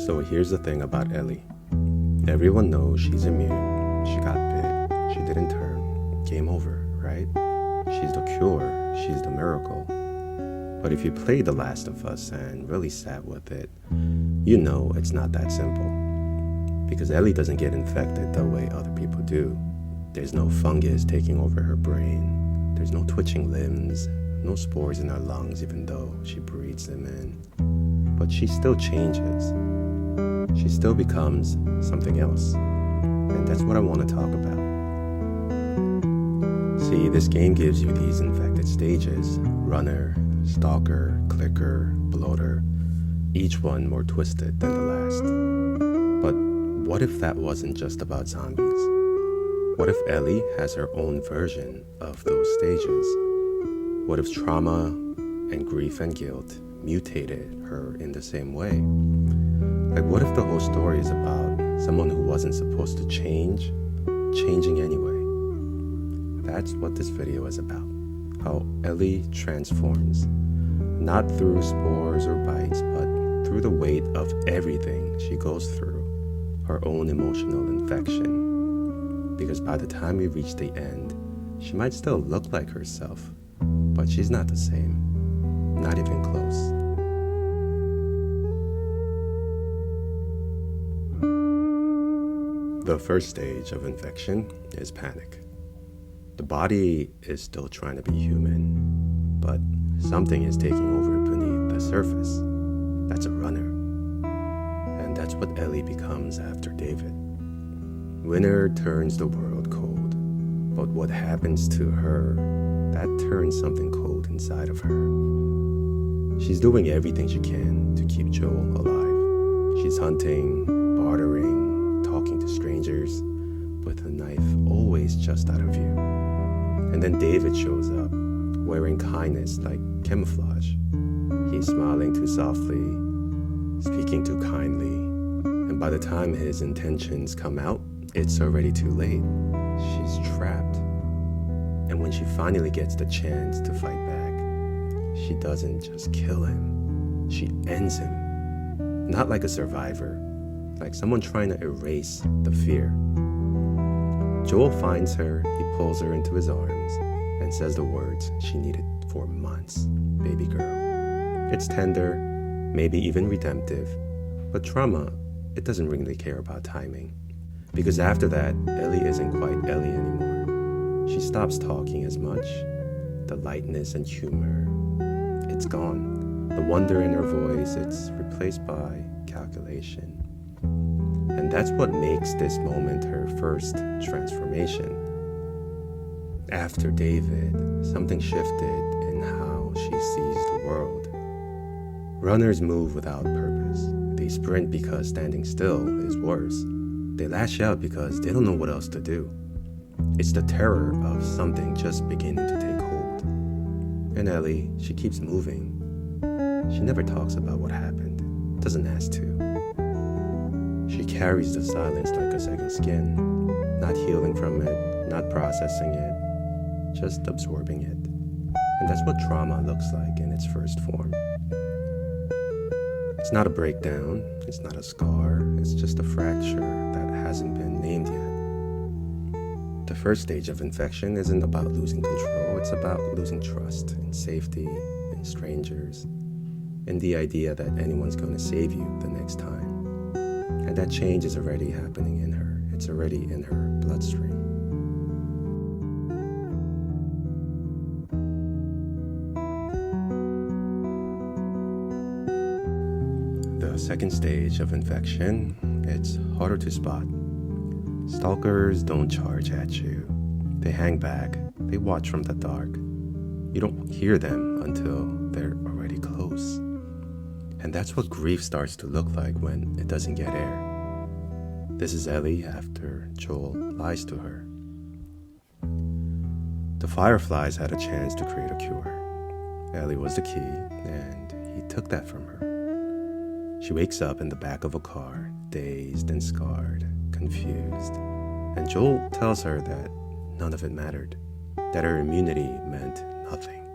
So here's the thing about Ellie. Everyone knows she's immune. She got bit. She didn't turn. Game over, right? She's the cure. She's the miracle. But if you played The Last of Us and really sat with it, you know it's not that simple. Because Ellie doesn't get infected the way other people do. There's no fungus taking over her brain. There's no twitching limbs, no spores in her lungs even though she breathes them in. But she still changes. She still becomes something else. And that's what I want to talk about. See, this game gives you these infected stages: runner, stalker, clicker, bloater, each one more twisted than the last. But what if that wasn't just about zombies? What if Ellie has her own version of those stages? What if trauma and grief and guilt mutated her in the same way? Like, what if the whole story is about someone who wasn't supposed to change, changing anyway? That's what this video is about. How Ellie transforms, not through spores or bites, but through the weight of everything she goes through, her own emotional infection. Because by the time we reach the end, she might still look like herself, but she's not the same, not even close. The first stage of infection is panic. The body is still trying to be human, but something is taking over beneath the surface. That's a runner. And that's what Ellie becomes after David. Winter turns the world cold, but what happens to her, that turns something cold inside of her. She's doing everything she can to keep Joel alive. She's hunting, bartering, talking to strangers, with a knife always just out of view. And then David shows up, wearing kindness like camouflage. He's smiling too softly, speaking too kindly, and by the time his intentions come out, it's already too late. She's trapped. And when she finally gets the chance to fight back, she doesn't just kill him, she ends him. Not like a survivor, like someone trying to erase the fear. Joel finds her, he pulls her into his arms, and says the words she needed for months: baby girl. It's tender, maybe even redemptive, but trauma, it doesn't really care about timing. Because after that, Ellie isn't quite Ellie anymore. She stops talking as much. The lightness and humor, it's gone. The wonder in her voice, it's replaced by calculation. And that's what makes this moment her first transformation. After David, something shifted in how she sees the world. Runners move without purpose. They sprint because standing still is worse. They lash out because they don't know what else to do. It's the terror of something just beginning to take hold. And Ellie, she keeps moving. She never talks about what happened, doesn't ask to. She carries the silence like a second skin, not healing from it, not processing it, just absorbing it. And that's what trauma looks like in its first form. It's not a breakdown, it's not a scar, it's just a fracture that hasn't been named yet. The first stage of infection isn't about losing control, it's about losing trust in safety, in strangers, in the idea that anyone's going to save you the next time. And that change is already happening in her. It's already in her bloodstream. The second stage of infection, it's harder to spot. Stalkers don't charge at you. They hang back. They watch from the dark. You don't hear them until they're already close. And that's what grief starts to look like when it doesn't get air. This is Ellie after Joel lies to her. The Fireflies had a chance to create a cure. Ellie was the key, and he took that from her. She wakes up in the back of a car, dazed and scarred, confused. And Joel tells her that none of it mattered, that her immunity meant nothing,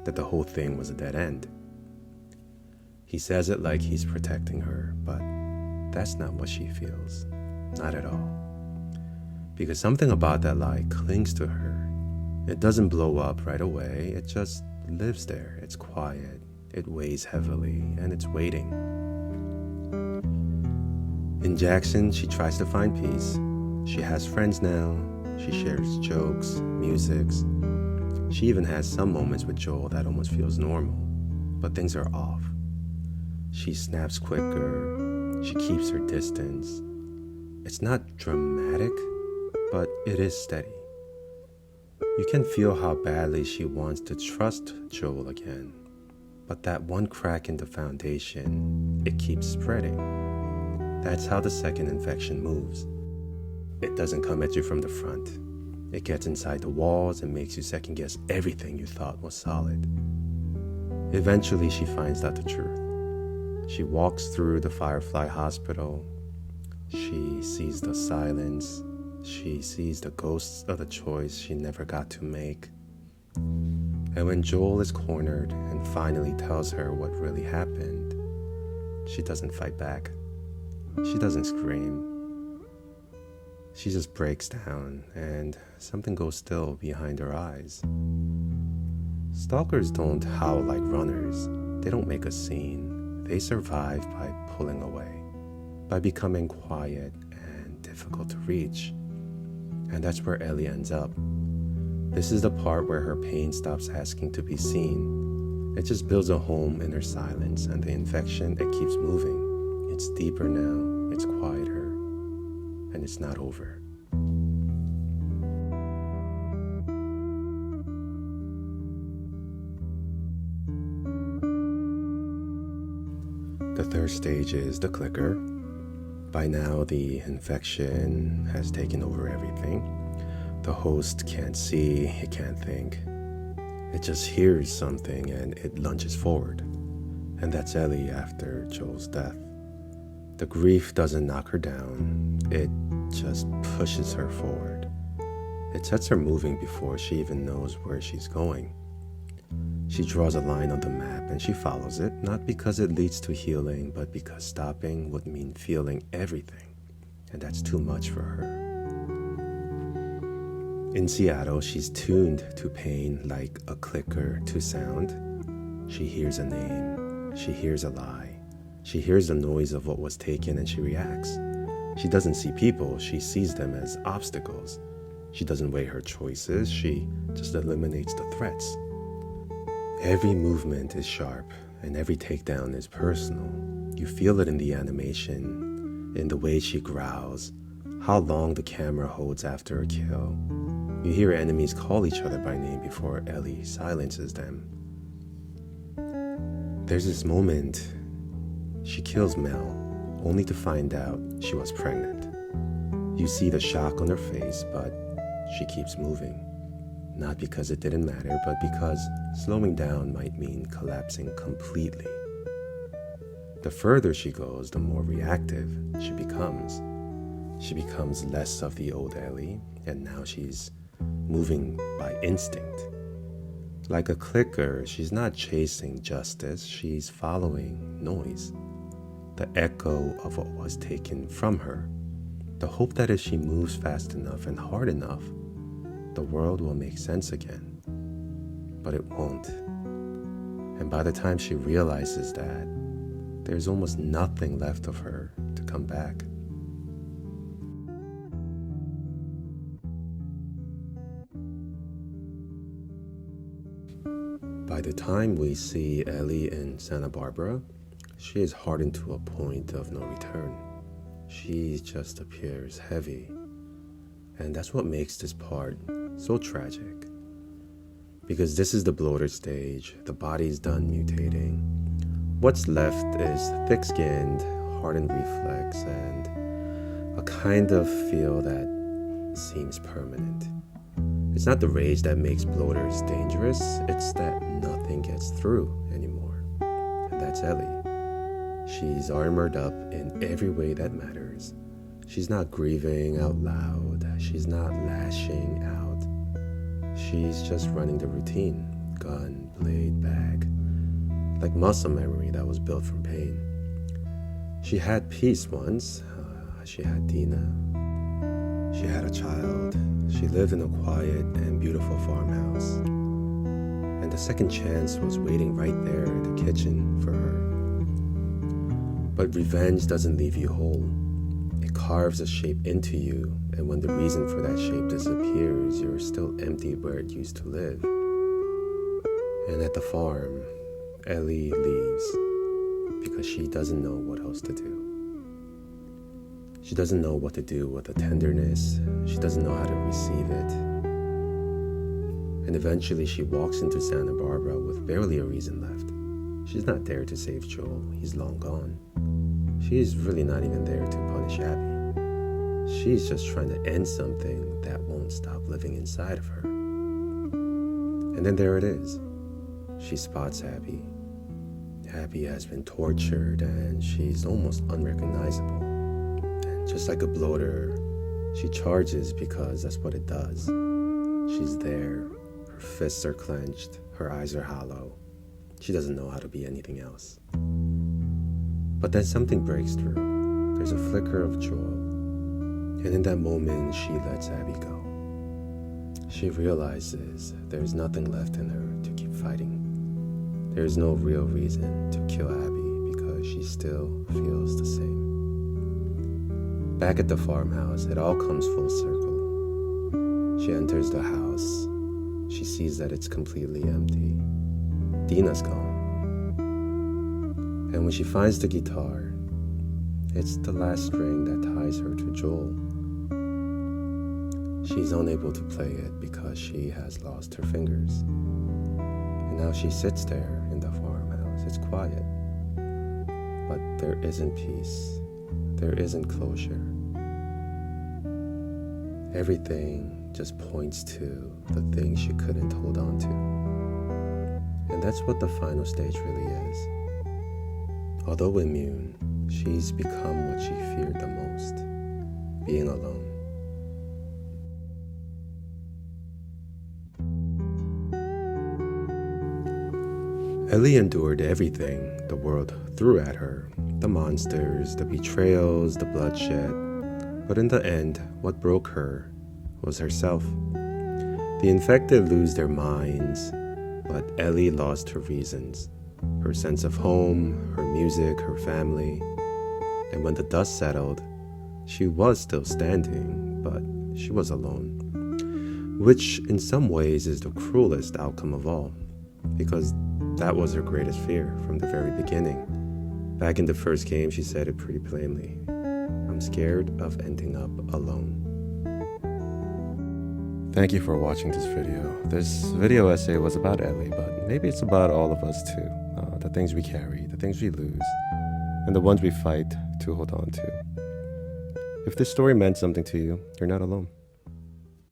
that the whole thing was a dead end. He says it like he's protecting her, but that's not what she feels. Not at all. Because something about that lie clings to her. It doesn't blow up right away, it just lives there. It's quiet, it weighs heavily, and it's waiting. In Jackson, she tries to find peace. She has friends now. She shares jokes, musics. She even has some moments with Joel that almost feels normal, but things are off. She snaps quicker. She keeps her distance. It's not dramatic, but it is steady. You can feel how badly she wants to trust Joel again, but that one crack in the foundation, it keeps spreading. That's how the second infection moves. It doesn't come at you from the front. It gets inside the walls and makes you second guess everything you thought was solid. Eventually, she finds out the truth. She walks through the Firefly Hospital. She sees the silence. She sees the ghosts of the choice she never got to make. And when Joel is cornered and finally tells her what really happened, she doesn't fight back. She doesn't scream. She just breaks down and something goes still behind her eyes. Stalkers don't howl like runners. They don't make a scene. They survive by pulling away, by becoming quiet and difficult to reach. And that's where Ellie ends up. This is the part where her pain stops asking to be seen. It just builds a home in her silence, and the infection, it keeps moving. It's deeper now, it's quieter, and it's not over. The third stage is the clicker. By now, the infection has taken over everything. The host can't see, it can't think. It just hears something and it lunges forward. And that's Ellie after Joel's death. The grief doesn't knock her down, it just pushes her forward. It sets her moving before she even knows where she's going. She draws a line on the map and she follows it, not because it leads to healing, but because stopping would mean feeling everything, and that's too much for her. In Seattle, she's tuned to pain like a clicker to sound. She hears a name, she hears a lie, she hears the noise of what was taken and she reacts. She doesn't see people, she sees them as obstacles. She doesn't weigh her choices, she just eliminates the threats. Every movement is sharp, and every takedown is personal. You feel it in the animation, in the way she growls, how long the camera holds after a kill. You hear enemies call each other by name before Ellie silences them. There's this moment, she kills Mel, only to find out she was pregnant. You see the shock on her face, but she keeps moving. Not because it didn't matter, but because slowing down might mean collapsing completely. The further she goes, the more reactive she becomes. She becomes less of the old Ellie, and now she's moving by instinct. Like a clicker, she's not chasing justice, she's following noise. The echo of what was taken from her. The hope that if she moves fast enough and hard enough, the world will make sense again. But it won't. And by the time she realizes that, there's almost nothing left of her to come back. By the time we see Ellie in Santa Barbara, she is hardened to a point of no return. She just appears heavy. And that's what makes this part so tragic. Because this is the bloater stage, the body's done mutating. What's left is thick-skinned, hardened reflex, and a kind of feel that seems permanent. It's not the rage that makes bloaters dangerous, it's that nothing gets through anymore. And that's Ellie. She's armored up in every way that matters. She's not grieving out loud. She's not lashing out. She's just running the routine. Gun, blade, bag. Like muscle memory that was built from pain. She had peace once. She had Dina. She had a child. She lived in a quiet and beautiful farmhouse. And the second chance was waiting right there in the kitchen for her. But revenge doesn't leave you whole. It carves a shape into you, and when the reason for that shape disappears, you're still empty where it used to live. And at the farm, Ellie leaves because she doesn't know what else to do. She doesn't know what to do with the tenderness. She doesn't know how to receive it. And eventually she walks into Santa Barbara with barely a reason left. She's not there to save Joel. He's long gone. She's really not even there to punish Abby. She's just trying to end something that won't stop living inside of her. And then there it is. She spots Abby. Abby has been tortured and she's almost unrecognizable. And just like a bloater, she charges because that's what it does. She's there. Her fists are clenched. Her eyes are hollow. She doesn't know how to be anything else. But then something breaks through. There's a flicker of joy. And in that moment, she lets Abby go. She realizes there's nothing left in her to keep fighting. There's no real reason to kill Abby because she still feels the same. Back at the farmhouse, it all comes full circle. She enters the house. She sees that it's completely empty. Dina's gone. And when she finds the guitar, it's the last string that ties her to Joel. She's unable to play it because she has lost her fingers. And now she sits there in the farmhouse. It's quiet. But there isn't peace. There isn't closure. Everything just points to the thing she couldn't hold on to. And that's what the final stage really is. Although immune, she's become what she feared the most, being alone. Ellie endured everything the world threw at her, the monsters, the betrayals, the bloodshed. But in the end, what broke her was herself. The infected lose their minds, but Ellie lost her reasons, her sense of home, her music, her family. And when the dust settled, she was still standing, but she was alone. Which in some ways is the cruelest outcome of all, because that was her greatest fear from the very beginning. Back in the first game, she said it pretty plainly. I'm scared of ending up alone. Thank you for watching this video. This video essay was about Ellie, but maybe it's about all of us too. The things we carry, the things we lose, and the ones we fight to hold on to. If this story meant something to you, you're not alone.